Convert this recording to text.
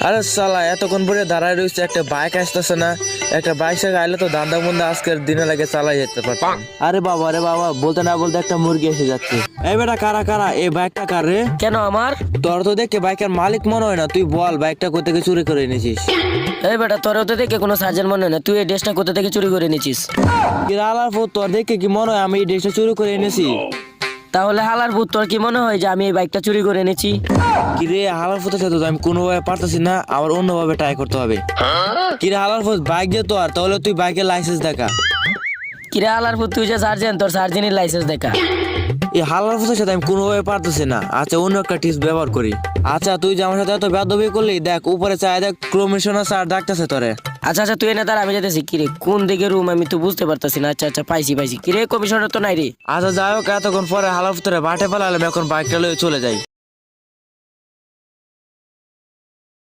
আরে শালা এতক্ষণ পরে দাঁড়ায় রয়েছে, একটা বাইক আসতেছে না। একটা বাইক সাইকে আইলে তো দান্দা মুন্দা আজকের দিনে লাগে চালাই যেতে পারতাম। আরে বাবা বলতে না বলতে একটা মুরগি এসে যাচ্ছে। এই বেটা কারা কারা, এই বাইকটা কার রে? কেন আমার? তোর তো দেখে বাইকের মালিক মনে হয় না, তুই বল বাইকটা কোথা থেকে চুরি করে এনেছিস? এই বেটা তোরও তো দেখে কোনো সার্জেন মনে হয় না, তুই এই ড্রেসটা কোথা থেকে চুরি করে নিয়েছিস? আলার পর তোর দেখে কি মনে হয় আমি এই ড্রেসটা চুরি করে এনেছি? তাহলে হালার ভূত তোর কি মনে হয় যে আমি এই বাইকটা চুরি করে এনেছি? কিরে হালার ফুটেছে তো আমি কোনোভাবে পারতাছি না, আবার অন্যভাবে ট্রাই করতে হবে। কিরে হালার ফুট বাইক যে তো আর তাহলে তুই বাইকের লাইসেন্স দেখা। কিরে হালার ভূত, তুই যে সার্জেন, তোর সার্জেনের লাইসেন্স দেখা। এই হালার ফুটের সাথে আমি কোনোভাবে পারতেছি না। আচ্ছা অন্য একটা টিপস ব্যবহার করি। আচ্ছা তুই যে আমার সাথে এত বেদবি করলি, দেখ উপরে চায় দেখ কমিশনার স্যার ডাকতেছে তোরে। আচ্ছা তুই এনে তার আমি যেতেছি। কিরে কোন দিকে রুম আমি তো বুঝতে পারতাছি না। আচ্ছা পাইছি। কিরে কমিশনার তো নাই রে। আচ্ছা যাই হোক, এতক্ষণ পরে হালার ফুটে বাটে ফেলালাম, এখন বাইকটা লয়ে চলে যাই।